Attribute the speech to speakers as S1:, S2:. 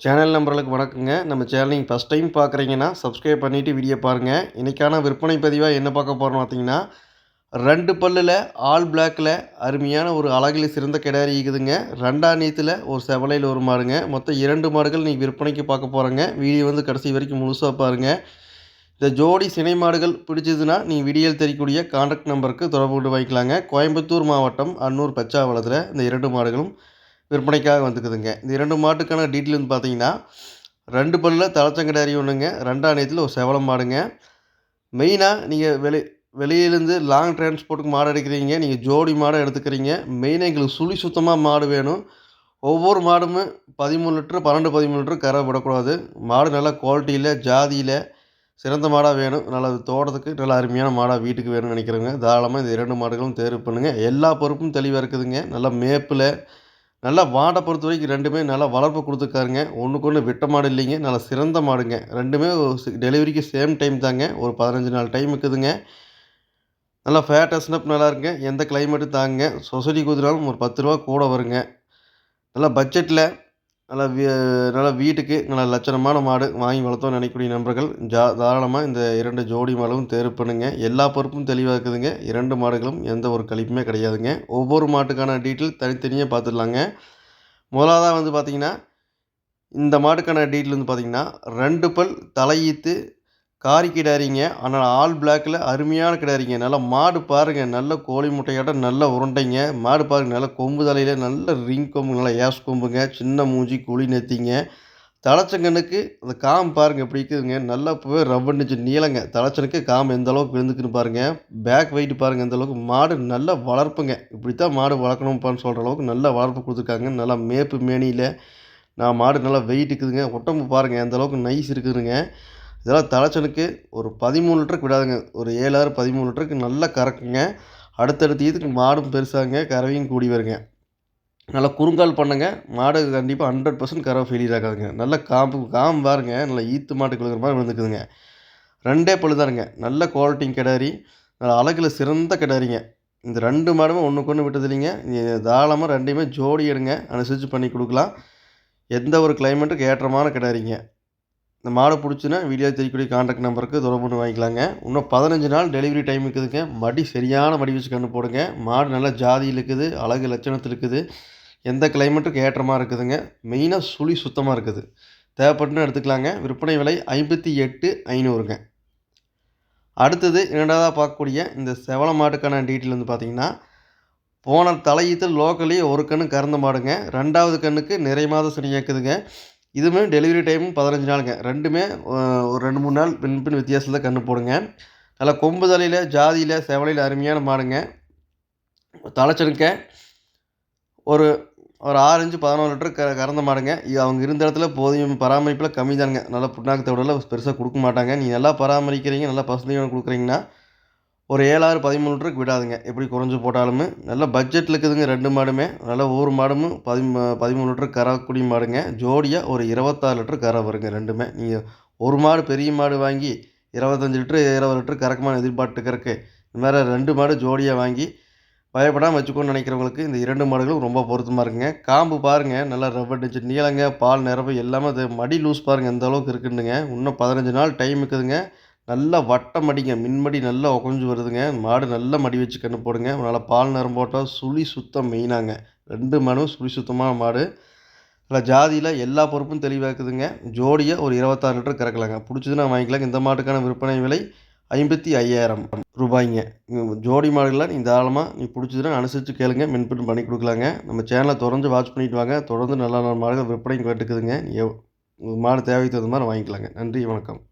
S1: Channel நம்பர்களுக்கு வணக்கங்க. நம்ம channel நீங்கள் ஃபஸ்ட் டைம் பார்க்குறீங்கன்னா சப்ஸ்கிரைப் பண்ணிவிட்டு வீடியோ பாருங்கள். இன்றைக்கான விற்பனை பதிவாக என்ன பார்க்க போகிறோம் பார்த்தீங்கன்னா, 2 பல்லில் ஆல் பிளாக்கில் அருமையான ஒரு அழகில் சிறந்த கிடாரி இருக்குதுங்க. 2ஆம் நீத்தில் ஒரு செவலையில் ஒரு மாடுங்க. மொத்தம் 2 மாடுகள் நீங்கள் விற்பனைக்கு பார்க்க போகிறோங்க. வீடியோ வந்து கடைசி வரைக்கும் முழுசாக பாருங்கள். இந்த ஜோடி சினை மாடுகள் பிடிச்சதுன்னா நீங்கள் வீடியோவில் தெரியக்கூடிய கான்டாக்ட் நம்பருக்கு தொடர்பு கொண்டு வாங்கிக்கலாங்க. கோயம்புத்தூர் மாவட்டம் அன்னூர் பச்சாவளத்தில் இந்த 2 மாடுகளும் விற்பனைக்காக வந்துக்குதுங்க. இந்த 2 மாட்டுக்கான டீட்டெயில் வந்து பார்த்தீங்கன்னா, 2 பல்லுல தலைச்சங்கிடாரி ஒன்றுங்க, 2ஆம் நேயத்துல ஒரு செவலம் மாடுங்க. மெயினாக நீங்கள் வெளியிலேருந்து லாங் டிரான்ஸ்போர்ட்டுக்கு மாடு எடுக்கிறீங்க, நீங்கள் ஜோடி மாடை எடுத்துக்கிறீங்க. மெயினாக எங்களுக்கு சுழி சுத்தமாக மாடு வேணும். ஒவ்வொரு மாடுமே 13 லிட்டரு 12, 13 லிட்டரு கறவை விடக்கூடாது. மாடு நல்லா குவாலிட்டியில் ஜாதியில் சிறந்த மாடாக வேணும். நல்லா தோட்டத்துக்கு நல்லா அருமையான மாடாக வீட்டுக்கு வேணும்னு நினைக்கிறவங்க தாராளமாக இந்த 2 மாடுகளும் தேர்வு பண்ணுங்கள். எல்லா பொறுப்பும் தெளிவாக இருக்குதுங்க. நல்லா மேப்பில் நல்லா மாடை பொறுத்த வரைக்கும் 2மே நல்லா வளர்ப்பு கொடுத்துருக்காருங்க. ஒன்றுக்கு ஒன்று விட்ட மாடு இல்லைங்க. நல்லா சிறந்த மாடுங்க. 2மே டெலிவரிக்கு சேம் டைம் தாங்க. ஒரு 15 நாள் டைம் இருக்குதுங்க. நல்லா ஃபேட் அஸ்னப் நல்லா இருக்குங்க. எந்த கிளைமேட்டும் தாங்குங்க. சொசைட்டி குதிராலும் ஒரு ரூ. 10 கூட வருங்க. நல்லா பட்ஜெட்டில் நல்லா நல்லா வீட்டுக்கு நல்லா லட்சணமான மாடு வாங்கி வளர்த்தோம்னு நினைக்கக்கூடிய நண்பர்கள் தாராளமாக இந்த 2 ஜோடி மாடுகளும் தேர்வு பண்ணுங்க. எல்லா பொறுப்பும் தெளிவாக இருக்குதுங்க. 2 மாடுகளும் எந்த ஒரு கழிப்புமே கிடையாதுங்க. ஒவ்வொரு மாட்டுக்கான டீட்டெயில் தனித்தனியாக பார்த்துடலாங்க. முதலாவதாக வந்து பார்த்திங்கன்னா, இந்த மாட்டுக்கான டீட்டெயில் வந்து பார்த்திங்கன்னா 2 பல் தலையீத்து காரி கிடாரிங்க. ஆனால் ஆல் பிளாக்கில் அருமையான கிடாரிங்க. நல்லா மாடு பாருங்கள், நல்ல கோழி முட்டையாட்டம் நல்ல உருண்டைங்க. மாடு பாருங்கள், நல்ல கொம்பு தலையில் நல்ல ரிங் கொம்பு, நல்லா ஏஸ் கொம்புங்க. சின்ன மூஞ்சி குழி நெத்திங்க. தலைச்சங்கனுக்கு அந்த காம்பு பாருங்கள் எப்படி இருக்குதுங்க. நல்லா போய் ரவ்வண்டுச்சு நீளங்க. தலைச்சனுக்கு காம்பு எந்த அளவுக்கு விழுந்துக்குன்னு பாருங்கள். பேக் வெயிட் பாருங்கள் எந்த அளவுக்கு. மாடு நல்லா வளர்ப்புங்க. இப்படித்தான் மாடு வளர்க்கணும்ப்பான்னு சொல்கிற அளவுக்கு நல்லா வளர்ப்பு கொடுத்துருக்காங்க. நல்லா மேப்பு மேனியில் மாடு நல்லா வெயிட் இருக்குதுங்க. உடம்பு பாருங்கள் எந்த அளவுக்கு நைஸ் இருக்குதுங்க. இதெல்லாம் தலைச்சனுக்கு ஒரு 13 லிட்டருக்கு விடாதுங்க. ஒரு 7, 6, 13 லிட்டருக்கு நல்லா கறக்குங்க. அடுத்தடுத்த இதுக்கு மாடும் பெருசாங்க, கறவையும் கூடி வருங்க. நல்லா குறுங்கால் பண்ணுங்க. மாடு கண்டிப்பாக 100% கறவை ஃபெயிலியர் ஆகாதுங்க. நல்ல காம்பு பாருங்க. நல்லா ஈத்து மாட்டுக்கு விழுகிற மாதிரி விழுந்துக்குதுங்க. 2 பல்லு தானுங்க. நல்ல குவாலிட்டிங்க கிடாரி. நல்லா அழகில் சிறந்த கிடாரிங்க. இந்த 2 மாடுமே ஒன்றுக்கு ஒன்று விட்டது இல்லைங்க. தாராளமாக 2யுமே ஜோடி எடுங்க. அனுசரித்து பண்ணி கொடுக்கலாம். எந்த ஒரு கிளைமேட்டுக்கு ஏற்றமான கிடாரிங்க. இந்த மாடு பிடிச்சுன்னா வீடியோ தெரியக்கூடிய கான்டாக்ட் நம்பருக்கு தொடர்பு கொண்டு வாங்கிக்கலாங்க. இன்னும் 15 நாள் டெலிவரி டைம் இருக்குதுங்க. மடி சரியான மடி வச்சு கன்று போடுங்க. மாடு நல்லா ஜாதியில் இருக்குது, அழகு லட்சணத்தில் இருக்குது. எந்த கிளைமேட்டுக்கு ஏற்றமாக இருக்குதுங்க. மெயினாக சுழி சுத்தமாக இருக்குது. தேவைப்பட்டுன்னு எடுத்துக்கலாங்க. விற்பனை விலை 58,500ங்க. அடுத்தது இரண்டாவதாக பார்க்கக்கூடிய இந்த செவல மாட்டுக்கான டீட்டெயில் வந்து பார்த்திங்கன்னா, போன தலையீத்தில் லோக்கலி ஒரு கன்று கறந்த மாடுங்க. 2வது கன்றுக்கு நிறை மாத சனி இருக்குதுங்க. இதுவுமே டெலிவரி டைமும் 15 நாளுங்க. 2மே ஒரு 2, 3 நாள் பின் வித்தியாசத்தில் தான் கன்று போடுங்க. நல்லா கொம்பு தலையில் ஜாதியில் செவலையில் அருமையான மாடுங்க. தலைச்சனுக்க ஒரு ஒரு 6 இன்ச்சு 11 லிட்டர் கறந்த மாடுங்க. அவங்க இருந்த இடத்துல போதிய பராமரிப்பில் கம்மி தானுங்க. நல்லா புண்ணாக்கு தவிடலாம் பெருசாக கொடுக்க மாட்டாங்க. நீங்கள் நல்லா பராமரிக்கிறீங்க, நல்லா பசுமையாக கொடுக்குறீங்கன்னா ஒரு 7, 6, 13 லிட்டருக்கு விடாதுங்க. எப்படி குறைஞ்சு போட்டாலுமே நல்ல பட்ஜெட்டில் இருக்குதுங்க 2 மாடுமே. நல்லா ஒவ்வொரு மாடும் 13 லிட்டர் கறக்கூடிய மாடுங்க. ஜோடியாக ஒரு 26 லிட்டர் கரை வருங்க 2மே. நீங்கள் ஒரு மாடு பெரிய மாடு வாங்கி 25 லிட்டரு 20 லிட்டர் கறக்குமான்னு எதிர்பார்த்துக்கிறக்கு இந்த மாதிரி 2 மாடு ஜோடியாக வாங்கி பயப்படாமல் வச்சுக்கோன்னு நினைக்கிறவங்களுக்கு இந்த 2 மாடுகளும் ரொம்ப பொருத்தமாக இருக்குங்க. காம்பு பாருங்கள் நல்லா ரவ்வடிச்சு நீளங்க, பால் நிரப்பு எல்லாமே அது மடி லூஸ் பாருங்கள் எந்த அளவுக்கு இருக்குதுங்க. இன்னும் 15 நாள் டைம் இருக்குதுங்க. நல்லா வட்டம் மடிங்க, மின்மடி நல்லா உகஞ்சு வருதுங்க. மாடு நல்லா மடி வச்சு கன்று போடுங்க. நல்லா பால் நேரம் போட்டால் சுழி சுத்தம் மெயினாங்க. 2 மாடும் சுழி சுத்தமான மாடு. நல்லா ஜாதியில் எல்லா பொறுப்பும் தெளிவாக இருக்குதுங்க. ஜோடியாக ஒரு 26 லிட்டர் கறக்கலாங்க. பிடிச்சதுன்னா வாங்கிக்கலாங்க. இந்த மாட்டுக்கான விற்பனை விலை 55,000 ரூபாய்ங்க. ஜோடி மாடுகள்லாம் நீங்கள் தாராளமாக பிடிச்சதுன்னா அனுசரித்து கேளுங்க. மென்பட்டு பண்ணி கொடுக்கலாங்க. நம்ம சேனலை தொடர்ந்து வாட்ச் பண்ணிட்டு வாங்க. தொடர்ந்து நல்ல நல்ல மாடுகள் விற்பனைக்கு கேட்டுக்குதுங்க. மாடு தேவைக்கு தகுந்த மாதிரி வாங்கிக்கலாங்க. நன்றி, வணக்கம்.